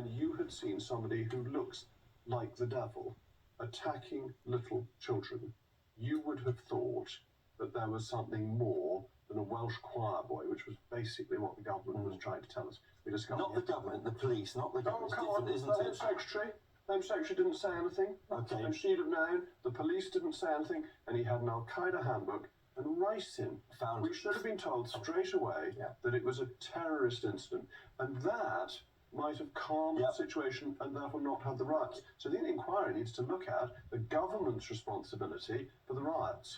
and you had seen somebody who looks like the devil attacking little children, you would have thought that there was something more than a Welsh choir boy, which was basically what the government was trying to tell us. We discovered not the government, the police, not the government. Oh, come on, isn't the it? Home Secretary. The Home Secretary didn't say anything. Okay. And she'd have known. The police didn't say anything. And he had an Al-Qaeda handbook. And Ricin, we should have been told straight away that it was a terrorist incident. And that might have calmed the situation and therefore not had the riots. So the inquiry needs to look at the government's responsibility for the riots.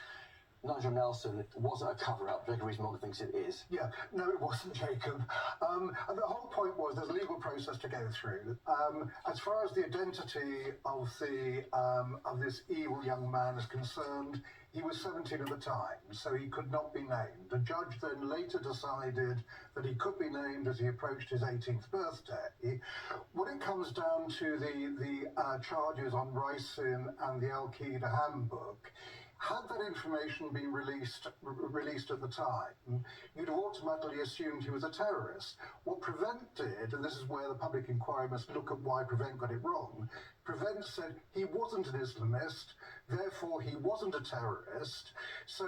Nigel Nelson, was it a cover-up? Jacob Rees-Mogg thinks it is. Yeah, no, it wasn't, Jacob. And the whole point was there's a legal process to go through. As far as the identity of this evil young man is concerned, he was 17 at the time, so he could not be named. The judge then later decided that he could be named as he approached his 18th birthday. When it comes down to the charges on Ricin and the Al-Qaeda handbook, had that information been released at the time, you'd have automatically assumed he was a terrorist. What Prevent did, and this is where the public inquiry must look at why Prevent got it wrong, Prevent said he wasn't an Islamist, therefore he wasn't a terrorist. So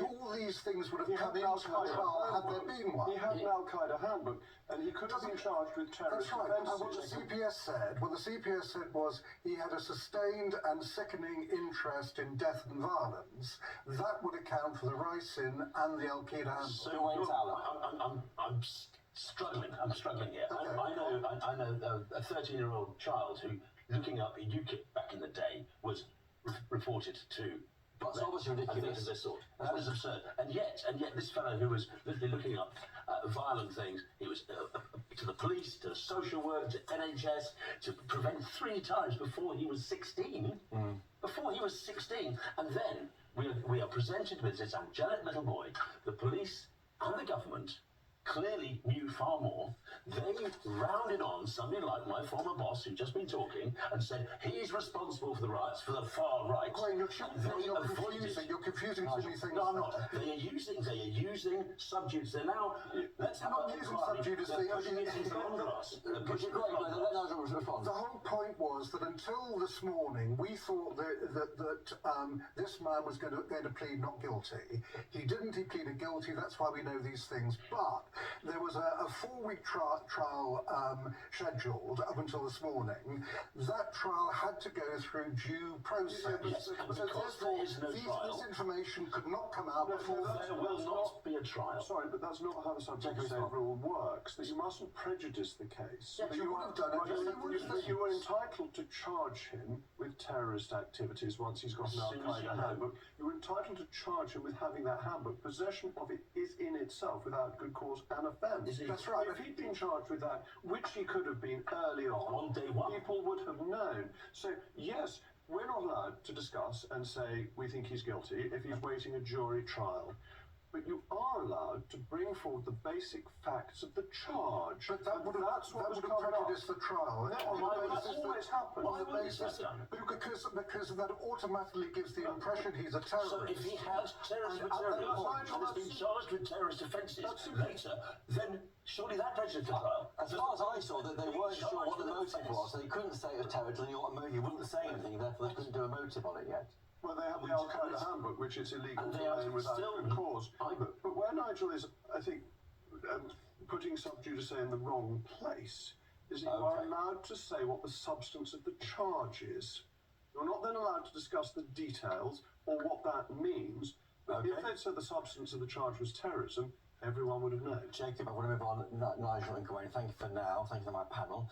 all these things would have come into a trial had there been one. He had an Al-Qaeda handbook, and he could have been charged with terrorist offences. That's right. And what the CPS said was he had a sustained and sickening interest in death and violence. That would account for the Ricin and the Al-Qaeda handbook. So I'm struggling. I'm struggling here. Okay. I know a 13-year-old child who, looking up UKIP back in the day, was reported to. That's obviously ridiculous. Of this sort. That is absurd. And yet, this fellow who was literally looking up violent things, he was to the police, to social work, to NHS, to Prevent 3 times before he was 16. Before he was 16, and then we are presented with this angelic little boy. The police and the government clearly knew far more. They rounded on somebody like my former boss, who'd just been talking, and said he's responsible for the riots for the far right. Graham, you're confusing too many things. No, I'm not. They are using subjudice. They're now. Let's have not using subjudice. They're pushing it into the grass. The whole point was that until this morning, we thought that this man was going to plead not guilty. He didn't. He pleaded guilty. That's why we know these things. But there was a 4-week trial scheduled up until this morning. That trial had to go through due process. Yes, but because there is no trial, this information could not come out before. There will not be a trial. Sorry, but that's not how the subject rule works. That you mustn't prejudice the case. Yes, you would have done it. You were entitled to charge him with terrorist activities once he's got an Al-Qaeda handbook. You were entitled to charge him with having that handbook. Possession of it is in itself, without good cause, an offence. That's right. If he'd been charged with that, which he could have been early on day one, people would have known. So, yes, we're not allowed to discuss and say we think he's guilty if he's waiting a jury trial. But you are allowed to bring forward the basic facts of the charge. But that would have prejudiced the trial. That always happens. Why would this happen? Because that automatically gives the impression he's a terrorist. So if he has terrorist material and has been charged with terrorist offences later, then surely that prejudices the trial. As far as I saw, that they weren't sure what the motive was, so they couldn't say it was terror until they knew what motive. He wouldn't say anything, therefore they couldn't do a motive on it yet. Well, they have the Al-Qaeda handbook, which is illegal to remain without good cause. But where Nigel is, I think, putting subjudice in the wrong place, is that you are allowed to say what the substance of the charge is. You're not then allowed to discuss the details or what that means. But if they'd said the substance of the charge was terrorism, everyone would have known. Jacob, I want to move on. Nigel and Gawain, thank you for now. Thank you to my panel.